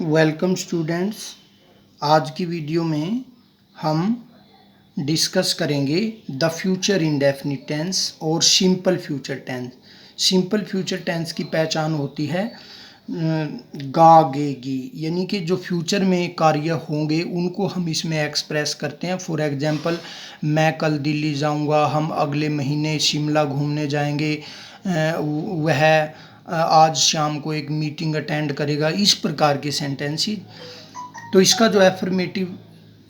Welcome students. आज की video में हम डिस्कस करेंगे द फ्यूचर इंडेफिनिट टेंस और simple future tense. Simple future tense की पहचान होती है गागेगी, यानी कि जो फ्यूचर में कार्य होंगे उनको हम इसमें एक्सप्रेस करते हैं। फॉर एग्जांपल, मैं कल दिल्ली जाऊंगा, हम अगले महीने शिमला घूमने जाएंगे, वह आज शाम को एक मीटिंग अटेंड करेगा। इस प्रकार के सेंटेंस ही। तो इसका जो एफर्मेटिव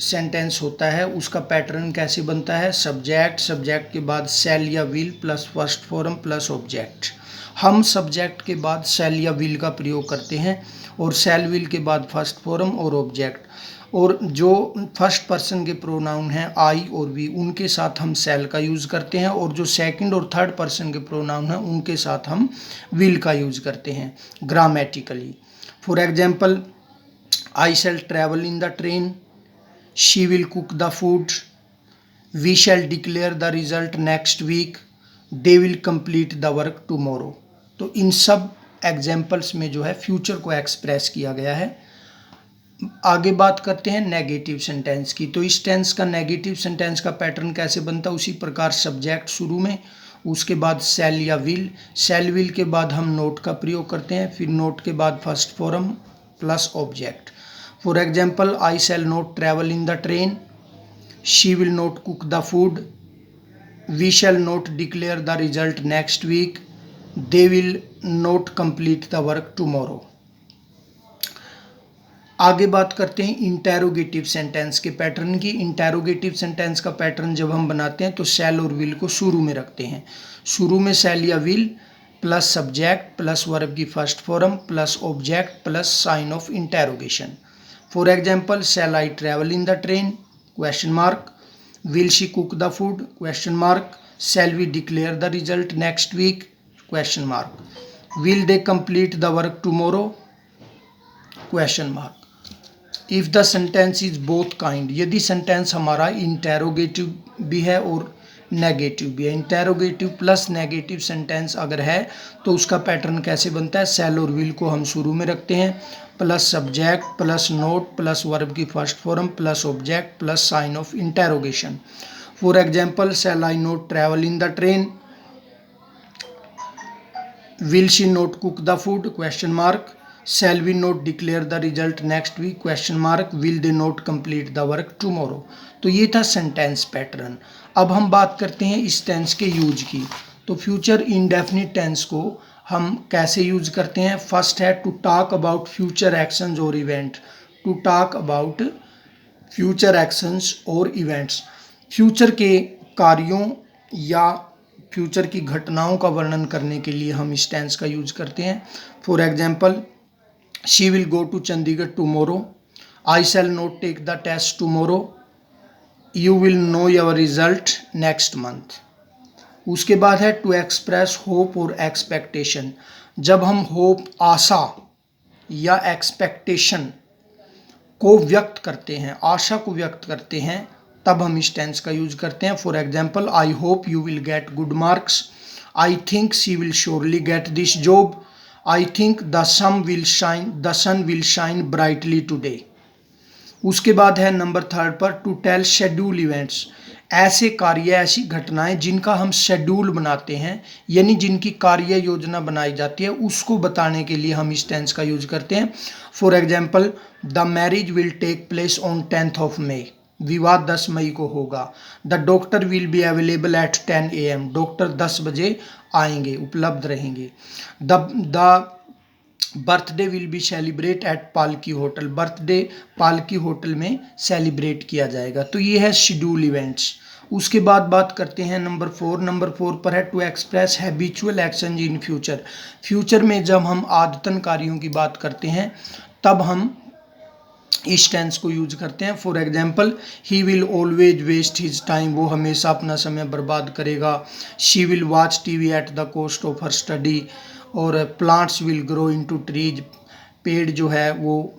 सेंटेंस होता है उसका पैटर्न कैसे बनता है? सब्जेक्ट के बाद शैल या will plus first form plus object. हम सब्जेक्ट के बाद शैल या विल का प्रयोग करते हैं और शैल विल के बाद फर्स्ट फॉर्म और ऑब्जेक्ट। और जो फर्स्ट पर्सन के प्रोनाउन हैं आई और वी, उनके साथ हम शैल का यूज़ करते हैं, और जो सेकंड और थर्ड पर्सन के प्रोनाउन हैं उनके साथ हम विल का यूज़ करते हैं grammatically. For example, I shall travel in the train, she will cook the food, we shall declare the result next week, they will complete the work tomorrow. तो इन सब एग्जाम्पल्स में जो है फ्यूचर को एक्सप्रेस किया गया है। आगे बात करते हैं नेगेटिव सेंटेंस की। तो इस टेंस का नेगेटिव सेंटेंस का पैटर्न कैसे बनता है? उसी प्रकार सब्जेक्ट शुरू में, उसके बाद शैल या विल, शैल विल के बाद हम नोट का प्रयोग करते हैं, फिर नोट के बाद first form plus object. For example, I shall not travel in the train, she will not cook the food, we shall not declare the result next week, they will not complete the work tomorrow. आगे बात करते हैं interrogative sentence के pattern की। Interrogative sentence का pattern जब हम बनाते हैं तो शैल और विल को शुरू में रखते हैं। शुरू में शैल या will plus subject plus verb की first form plus object plus sign of interrogation. For example, shall I travel in the train question mark, will she cook the food question mark, shall we declare the result next week question mark, will they complete the work tomorrow question mark. If the sentence is both kind, यदि sentence हमारा interrogative भी है और negative भी है, interrogative plus negative sentence अगर है तो उसका पैटर्न कैसे बनता है? शैल और विल को हम शुरू में रखते हैं, plus subject plus not plus verb की first form plus object plus sign of interrogation. For example, shall I not travel in the train, will she not cook the food question mark, shall we not declare the result next week question mark, will they not complete the work tomorrow. तो ये था sentence pattern. अब हम बात करते हैं इस tense के यूज की। तो फ्यूचर इंडेफिनिट टेंस को हम कैसे यूज करते हैं? फर्स्ट है to talk about future actions और event. To talk about future actions और इवेंट्स, फ्यूचर के कार्यों या फ्यूचर की घटनाओं का वर्णन करने के लिए हम इस टेंस का यूज करते हैं। For example, she will go to Chandigarh tomorrow, I shall not take the test tomorrow, you will know your result next month. उसके बाद है टू एक्सप्रेस होप और एक्सपेक्टेशन। जब हम होप, आशा या एक्सपेक्टेशन को व्यक्त करते हैं, आशा को व्यक्त करते हैं, तब हम इस टेंस का यूज करते हैं। For example, I hope you will get good marks, I think she will surely get this job, I think the sun will shine brightly today. उसके बाद है नंबर थर्ड पर टू टेल शेड्यूल इवेंट्स। ऐसे कार्य, ऐसी घटनाएं जिनका हम शेड्यूल बनाते हैं, यानी जिनकी कार्य योजना बनाई जाती है, उसको बताने के लिए हम इस टेंस का यूज करते हैं। For example, the marriage will take place on 10th of May, विवाह 10 मई को होगा। The doctor will be available at 10 AM, doctor 10 बजे आएंगे, उपलब्ध रहेंगे। The birthday will be celebrate at Palki hotel, birthday Palki hotel में सेलिब्रेट किया जाएगा। तो ये है शेड्यूल इवेंट्स। उसके बाद बात करते हैं नंबर 4। नंबर 4 पर है to express habitual action in future. Future में जब हम आदतन कार्यों की बात करते हैं तब हम इस टेंस को यूज करते हैं। For example, he will always waste his time, वो हमेशा अपना समय बर्बाद करेगा। She will watch TV at the cost of her study, और plants will grow into trees, पेड़ जो है वो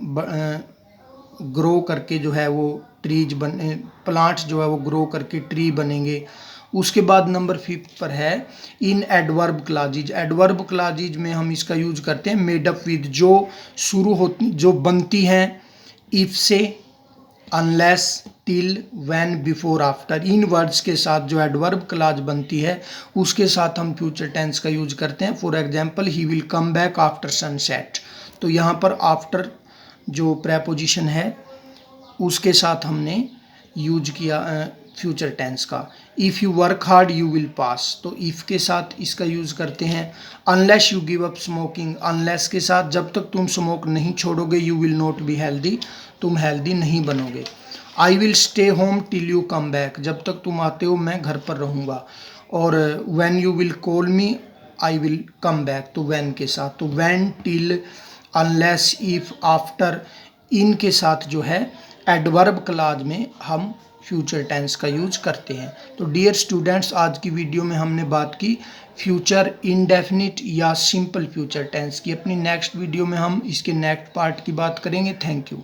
ग्रो करके जो है वो ट्रीज बने, प्लांट्स जो है वो ग्रो करके ट्री बनेंगे। उसके बाद नंबर 5 पर है इन एडवर्ब क्लाजेज। एडवर्ब क्लाजेज में हम इसका यूज करते हैं मेड अप विद, जो शुरू होती, जो बनती हैं इफ से, unless, till, when, before, after. In words के साथ जो एडवर्ब क्लाज बनती है उसके साथ हम फ्यूचर टेंस का यूज करते हैं। For example he will come back after sunset, तो यहाँ पर आफ्टर जो प्रेपोजिशन है उसके साथ हमने यूज किया फ्यूचर टेंस का। If you work hard you will pass, तो इफ़ के साथ इसका यूज करते हैं। Unless you give up smoking, unless के साथ जब तक तुम स्मोक नहीं छोड़ोगे you will not be healthy, तुम हेल्दी नहीं बनोगे। I will stay home till you come back, जब तक तुम आते हो मैं घर पर रहूँगा। और when you will call me I will come back, तो व्हेन के साथ, तो when, till, unless, if, after, इन के साथ जो है एडवर्ब क्लाज में हम फ्यूचर टेंस का यूज करते हैं। तो डियर स्टूडेंट्स, आज की वीडियो में हमने बात की फ्यूचर इंडेफिनिट या सिंपल फ्यूचर टेंस की। अपनी नेक्स्ट वीडियो में हम इसके नेक्स्ट पार्ट की बात करेंगे। Thank you.